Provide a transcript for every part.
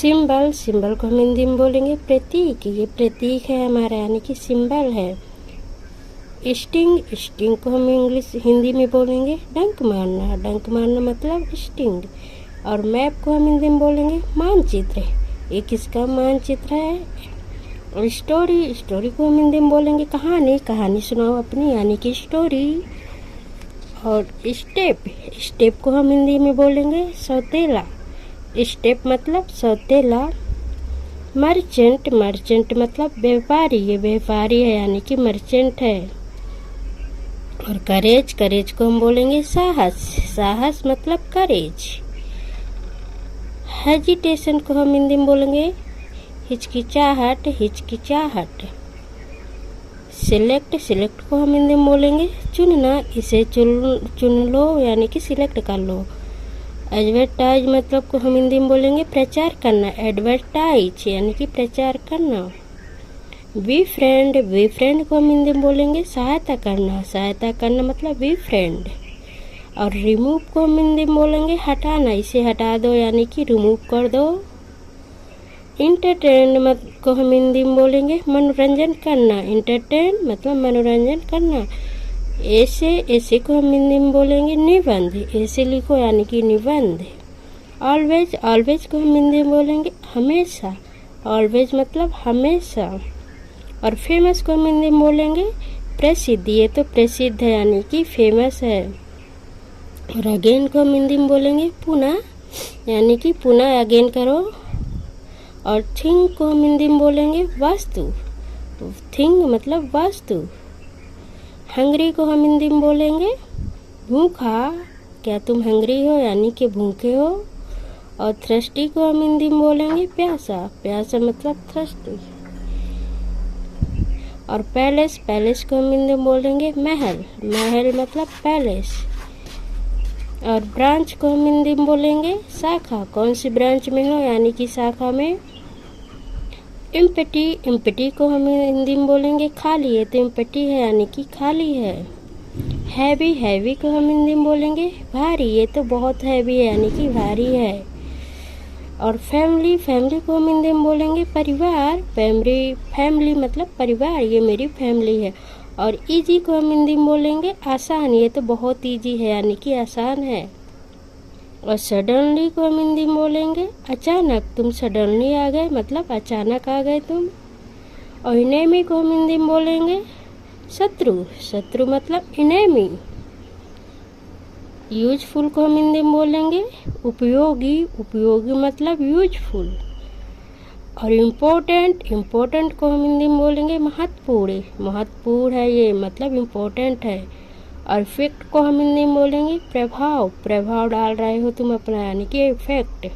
Symbol, symbol को हम हिंदी में बोलेंगे प्रतीक। ये प्रतीक है हमारा, यानी कि सिंबल है। स्टिंग, स्टिंग को हम हिंदी में बोलेंगे डंक मारना। डंक मारना मतलब स्टिंग। और मैप को हम हिंदी में बोलेंगे मानचित्र। ये किसका मानचित्र है? और स्टोरी, स्टोरी को हम हिंदी में बोलेंगे कहानी। कहानी सुनाओ अपनी, यानी कि स्टोरी। और स्टेप, स्टेप को हम हिंदी में बोलेंगे सौतेला। स्टेप मतलब सौतेला। मर्चेंट, मर्चेंट मतलब व्यापारी। ये व्यापारी है, यानी कि मर्चेंट है। और करेज, करेज को हम बोलेंगे साहस। साहस मतलब करेज। हेजिटेशन को हम हिंदी में बोलेंगे हिचकिचाहट, हिचकिचाहट। सिलेक्ट, सिलेक्ट को हम हिंदी में बोलेंगे चुनना। इसे चुन लो, यानी कि सिलेक्ट कर लो। एडवर्टाइज मतलब को हम हिंदी में बोलेंगे प्रचार करना। एडवर्टाइज यानी कि प्रचार करना। बी फ्रेंड, बी फ्रेंड को हम हिंदी में बोलेंगे सहायता करना। सहायता करना मतलब बी फ्रेंड। और रिमूव को हम हिंदी में बोलेंगे हटाना। इसे हटा दो, यानी कि रिमूव कर दो। इंटरटेन को हम हिंदी में बोलेंगे मनोरंजन करना। इंटरटेन मतलब मनोरंजन करना। ऐसे, ऐसे को हम हिंदी में बोलेंगे निबंध। ऐसे लिखो, यानी कि निबंध। ऑलवेज, ऑलवेज को हम हिंदी में बोलेंगे हमेशा। ऑलवेज मतलब हमेशा। और फेमस को हम हिंदी में बोलेंगे प्रसिद्ध। ये तो प्रसिद्ध है, यानी कि फेमस है। और अगेन को हम हिंदी में बोलेंगे पुनः, यानी कि पुनः अगेन करो। और थिंग को हम हिंदी में बोलेंगे वस्तु। थिंग मतलब वस्तु। हंगरी को हम हिंदी में बोलेंगे भूखा। क्या तुम हंगरी हो, यानी कि भूखे हो। और थ्रस्टी को हम हिंदी में बोलेंगे प्यासा। प्यासा मतलब थ्रस्टी। और पैलेस, पैलेस को हम हिंदी में बोलेंगे महल। महल मतलब पैलेस। और ब्रांच को हम हिंदी में बोलेंगे शाखा। कौन सी ब्रांच में हो, यानी कि शाखा में। एम्प्टी, एम्प्टी को हम हिंदी में बोलेंगे खाली। है तो एम्प्टी है, यानी कि खाली है। हैवी, हैवी को हम हिंदी में बोलेंगे भारी। ये तो बहुत हैवी है, यानी कि भारी है। और फैमिली, फैमिली को हम हिंदी में बोलेंगे परिवार। फैमिली, फैमिली मतलब परिवार। ये मेरी फैमिली है। और इजी को हम हिंदी में बोलेंगे आसान। ये तो बहुत इजी है, यानी कि आसान है। और सडनली को हम हिंदी में बोलेंगे अचानक। तुम सडनली आ गए मतलब अचानक आ गए तुम। और इनेमी को हम हिंदी में बोलेंगे शत्रु। शत्रु मतलब इनेमी। यूजफुल को हम हिंदी में बोलेंगे उपयोगी। उपयोगी मतलब यूजफुल। और इम्पोर्टेंट, इम्पोर्टेंट को हम हिंदी में बोलेंगे महत्वपूर्ण। महत्वपूर्ण है ये, मतलब इम्पोर्टेंट है। और इफेक्ट को हम हिंदी में बोलेंगे प्रभाव। प्रभाव डाल रहे हो तुम अपना, यानी कि इफेक्ट।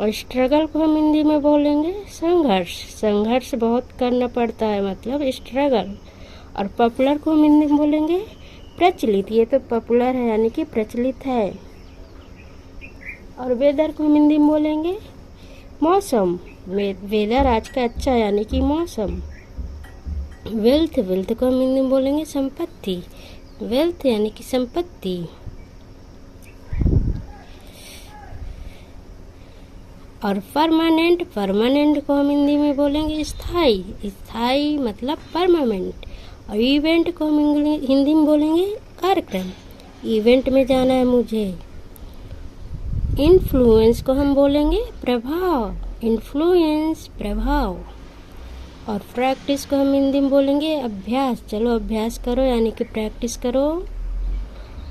और स्ट्रगल को हम हिंदी में बोलेंगे संघर्ष। संघर्ष बहुत करना पड़ता है, मतलब स्ट्रगल। और पॉपुलर को हम हिंदी में बोलेंगे प्रचलित। ये तो पॉपुलर है, यानी कि प्रचलित है। और वेदर को हम हिंदी में बोलेंगे मौसम। वेदर आज का अच्छा, यानी कि मौसम। वेल्थ, वेल्थ को हम हिंदी में बोलेंगे संपत्ति। वेल्थ यानी कि संपत्ति। और परमानेंट, परमानेंट को हम हिंदी में बोलेंगे स्थाई। स्थाई मतलब परमानेंट। और इवेंट को हम हिंदी में बोलेंगे कार्यक्रम। इवेंट में जाना है मुझे। इन्फ्लुएंस को हम बोलेंगे प्रभाव। इन्फ्लुएंस प्रभाव। और प्रैक्टिस को हम हिंदी में बोलेंगे अभ्यास। चलो अभ्यास करो, यानी कि प्रैक्टिस करो।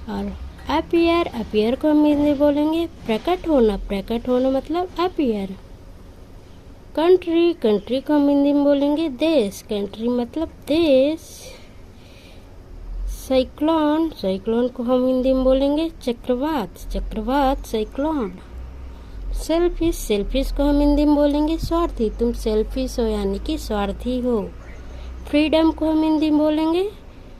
और अपीयर, अपीयर को हम हिंदी में बोलेंगे प्रकट होना। प्रकट होना मतलब अपीयर। कंट्री, कंट्री को हम हिंदी में बोलेंगे देश। कंट्री मतलब देश। साइक्लोन, साइक्लोन को हम हिंदी में बोलेंगे चक्रवात। चक्रवात साइक्लोन। सेल्फिश, सेल्फिश को हम हिंदी में बोलेंगे स्वार्थी। तुम सेल्फिश हो, यानी कि स्वार्थी हो। फ्रीडम को हम हिंदी में बोलेंगे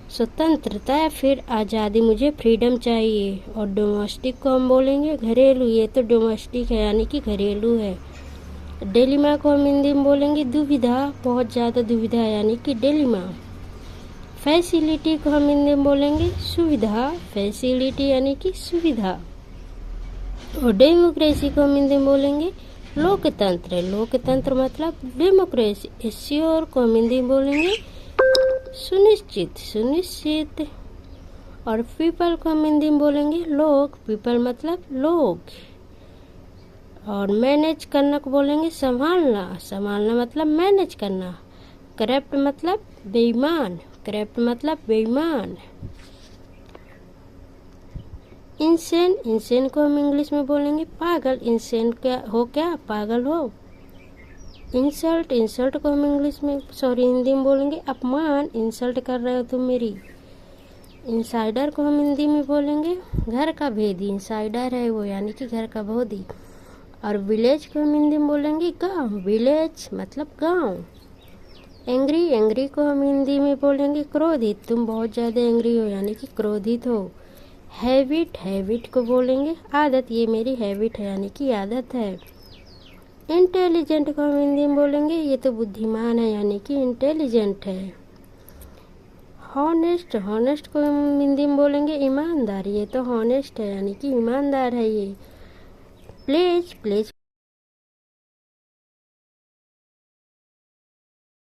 स्वतंत्रता या फिर आज़ादी। मुझे फ्रीडम चाहिए। और डोमेस्टिक को हम बोलेंगे घरेलू। ये तो डोमेस्टिक है, यानी कि घरेलू है। डिलेमा को हम हिंदी में बोलेंगे दुविधा। बहुत ज़्यादा दुविधा, यानी कि डिलेमा। फैसिलिटी को हम हिंदी में बोलेंगे सुविधा। फैसिलिटी यानी कि सुविधा। और डेमोक्रेसी को हम हिंदी में बोलेंगे लोकतंत्र, लोकतंत्र मतलब डेमोक्रेसी। एश्योर को हम हिंदी में बोलेंगे सुनिश्चित, सुनिश्चित। और पीपल को हम हिंदी में बोलेंगे लोग, पीपल मतलब लोग। और मैनेज करना को बोलेंगे संभालना, संभालना मतलब मैनेज करना। करप्ट मतलब बेईमान, करप्ट मतलब बेईमान। इंसेन, इंसेन को हम इंग्लिश में बोलेंगे पागल। इंसेन क्या हो, क्या पागल हो। इंसल्ट, इंसल्ट को हम इंग्लिश में हिंदी में बोलेंगे अपमान, इंसल्ट कर रहे हो तुम मेरी। इनसाइडर को हम हिंदी में बोलेंगे घर का भेदी, इनसाइडर है वो यानी कि घर का भेदी। और विलेज को हम हिंदी में बोलेंगे गांव, विलेज मतलब गांव। एंग्री, एंग्री को हम हिंदी में बोलेंगे क्रोधित, तुम बहुत ज़्यादा एंग्री हो यानी कि क्रोधित हो। हैबिट, हैबिट को बोलेंगे आदत, ये मेरी हैबिट है यानी कि आदत है। इंटेलिजेंट को हम हिंदी में बोलेंगे ये तो बुद्धिमान है यानी कि इंटेलिजेंट है। हॉनेस्ट, हॉनेस्ट को हम हिंदी में बोलेंगे ईमानदार, ये तो हॉनेस्ट है यानी कि ईमानदार है ये। Pledge, pledge